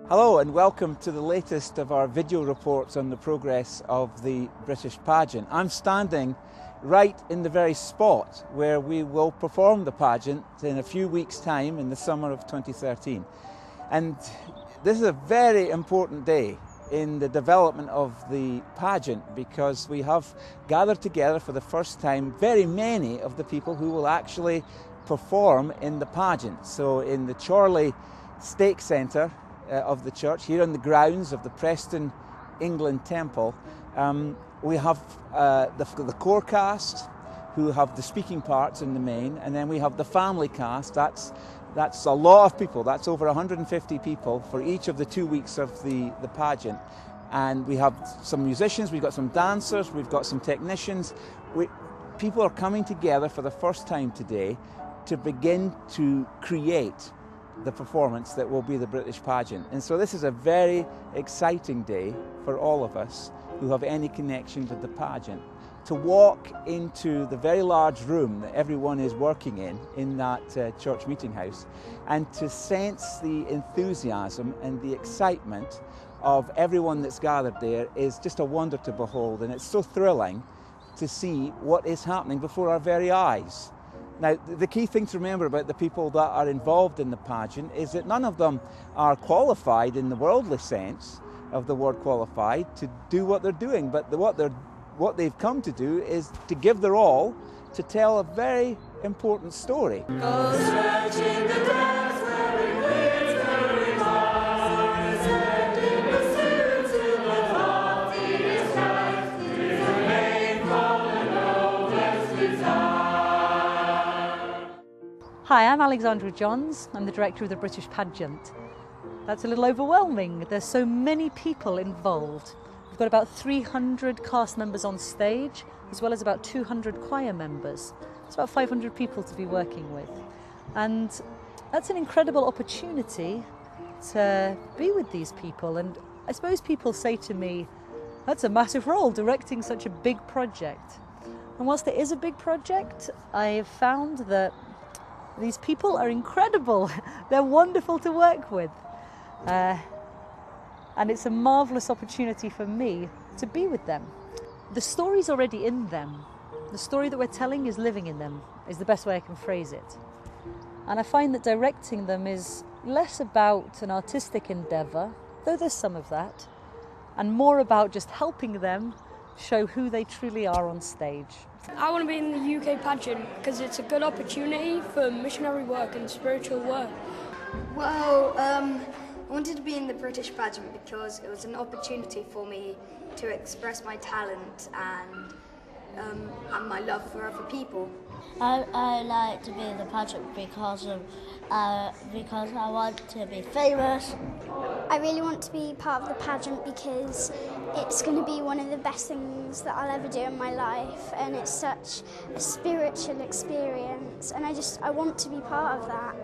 Hello and welcome to the latest of our video reports on the progress of the British pageant. I'm standing right in the very spot where we will perform the pageant in a few weeks' time in the summer of 2013. And this is a very important day in the development of the pageant because we have gathered together for the first time very many of the people who will actually perform in the pageant. So in the Chorley Stake Centre of the church, here on the grounds of the Preston, England Temple, we have the core cast who have the speaking parts in the main, and then we have the family cast. That's a lot of people. That's over 150 people for each of the 2 weeks of the pageant. And we have some musicians, we've got some dancers, we've got some technicians. People are coming together for the first time today to begin to create the performance that will be the British pageant. And so this is a very exciting day for all of us who have any connection with the pageant, to walk into the very large room that everyone is working in that church meeting house, and to sense the enthusiasm and the excitement of everyone that's gathered there is just a wonder to behold. And it's so thrilling to see what is happening before our very eyes. Now, the key thing to remember about the people that are involved in the pageant is that none of them are qualified in the worldly sense of the word qualified to do what they're doing, but what they've come to do is to give their all to tell a very important story. Hi, I'm Alexandra. I'm the director of the British Pageant. That's a little overwhelming. There's so many people involved. We've got about 300 cast members on stage, as well as about 200 choir members. It's about 500 people to be working with. And that's an incredible opportunity to be with these people. And I suppose people say to me, that's a massive role, directing such a big project. And whilst it is a big project, I have found that these people are incredible. They're wonderful to work with. And it's a marvellous opportunity for me to be with them. The story's already in them. The story that we're telling is living in them, is the best way I can phrase it. And I find that directing them is less about an artistic endeavour, though there's some of that, and more about just helping them show who they truly are on stage. I want to be in the UK pageant because it's a good opportunity for missionary work and spiritual work. Well, I wanted to be in the British pageant because it was an opportunity for me to express my talent and my love for other people. I like to be in the pageant because I want to be famous. I really want to be part of the pageant because it's going to be one of the best things that I'll ever do in my life, and it's such a spiritual experience, and I want to be part of that.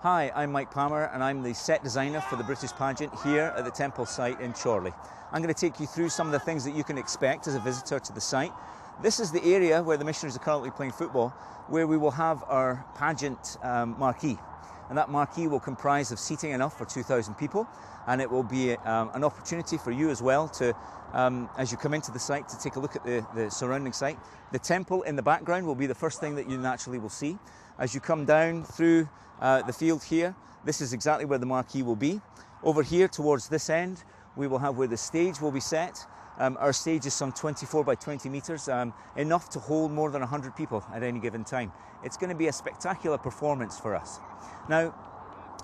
Hi, I'm Mike Palmer and I'm the set designer for the British pageant here at the temple site in Chorley. I'm going to take you through some of the things that you can expect as a visitor to the site. This is the area where the missionaries are currently playing football, where we will have our pageant marquee. And that marquee will comprise of seating enough for 2,000 people, and it will be an opportunity for you as well to, as you come into the site, to take a look at the surrounding site. The temple in the background will be the first thing that you naturally will see. As you come down through the field here, this is exactly where the marquee will be. Over here towards this end, we will have where the stage will be set. Our stage is some 24 by 20 metres, enough to hold more than 100 people at any given time. It's going to be a spectacular performance for us. Now,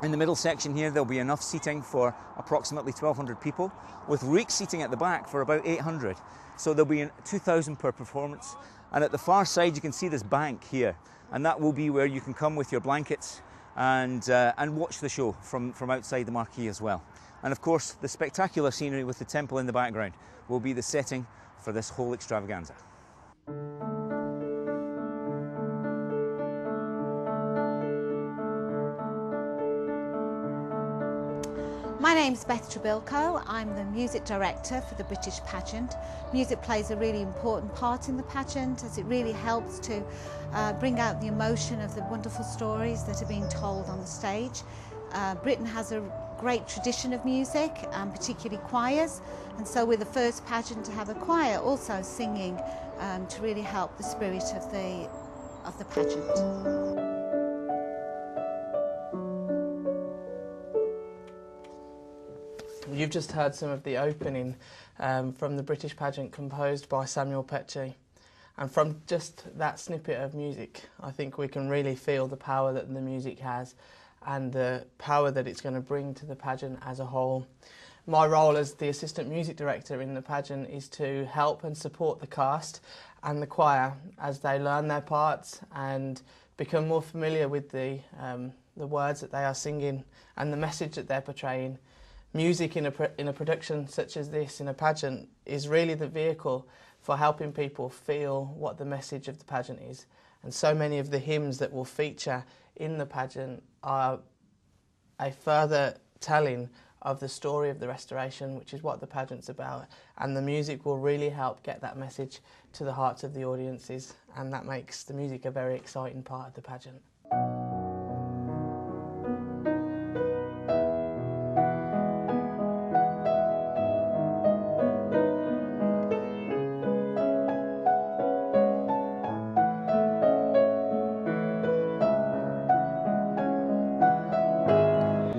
in the middle section here, there'll be enough seating for approximately 1,200 people, with reek seating at the back for about 800. So there'll be 2,000 per performance. And at the far side, you can see this bank here, and that will be where you can come with your blankets and watch the show from outside the marquee as well. And of course, the spectacular scenery with the temple in the background will be the setting for this whole extravaganza. My name's Beth Trebilco. I'm the music director for the British Pageant. Music plays a really important part in the pageant as it really helps to bring out the emotion of the wonderful stories that are being told on the stage. Britain has a great tradition of music, particularly choirs, and so we're the first pageant to have a choir also singing to really help the spirit of the pageant. You've just heard some of the opening from the British pageant composed by Samuel Petchy. And from just that snippet of music, I think we can really feel the power that the music has and the power that it's going to bring to the pageant as a whole. My role as the assistant music director in the pageant is to help and support the cast and the choir as they learn their parts and become more familiar with the words that they are singing and the message that they're portraying. Music in a production such as this, in a pageant, is really the vehicle for helping people feel what the message of the pageant is. And so many of the hymns that will feature in the pageant are a further telling of the story of the Restoration, which is what the pageant's about. And the music will really help get that message to the hearts of the audiences, and that makes the music a very exciting part of the pageant.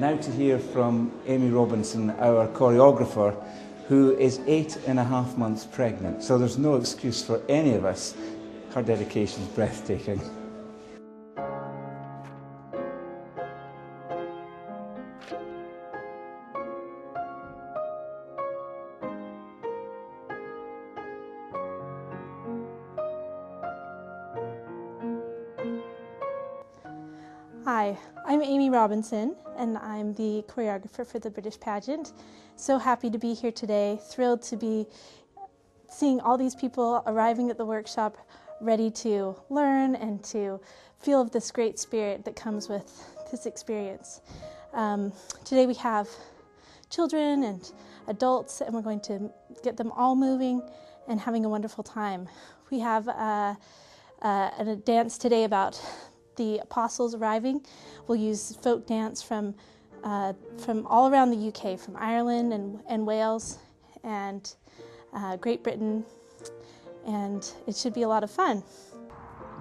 Now to hear from Amy Robinson, our choreographer, who is 8.5 months pregnant. So there's no excuse for any of us. Her dedication is breathtaking. Hi, I'm Amy Robinson and I'm the choreographer for the British pageant. So happy to be here today, thrilled to be seeing all these people arriving at the workshop ready to learn and to feel of this great spirit that comes with this experience. Today we have children and adults and we're going to get them all moving and having a wonderful time. We have a dance today about the apostles arriving. We'll use folk dance from all around the UK, from Ireland and Wales and Great Britain, and it should be a lot of fun.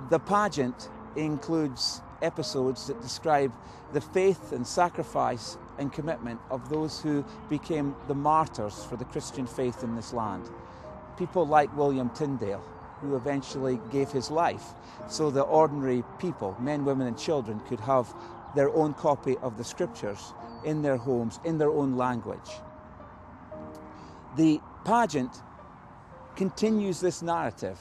The pageant includes episodes that describe the faith and sacrifice and commitment of those who became the martyrs for the Christian faith in this land. People like William Tyndale, who eventually gave his life so that ordinary people, men, women and children, could have their own copy of the scriptures in their homes, in their own language. The pageant continues this narrative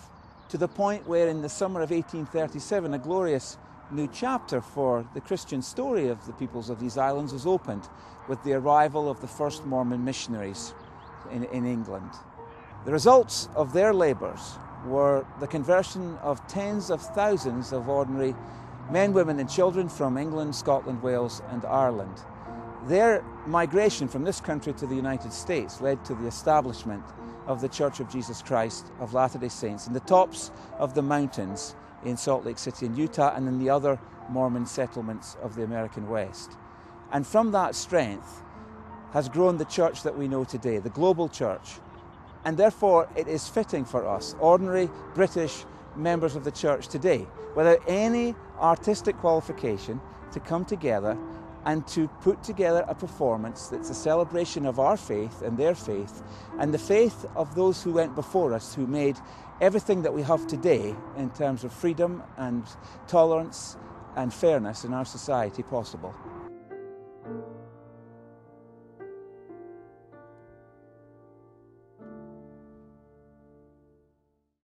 to the point where in the summer of 1837 a glorious new chapter for the Christian story of the peoples of these islands was opened with the arrival of the first Mormon missionaries in England. The results of their labours were the conversion of tens of thousands of ordinary men, women and children from England, Scotland, Wales and Ireland. Their migration from this country to the United States led to the establishment of the Church of Jesus Christ of Latter-day Saints in the tops of the mountains in Salt Lake City in Utah and in the other Mormon settlements of the American West. And from that strength has grown the church that we know today, the global church. And therefore it is fitting for us, ordinary British members of the church today, without any artistic qualification, to come together and to put together a performance that's a celebration of our faith and their faith and the faith of those who went before us, who made everything that we have today in terms of freedom and tolerance and fairness in our society possible.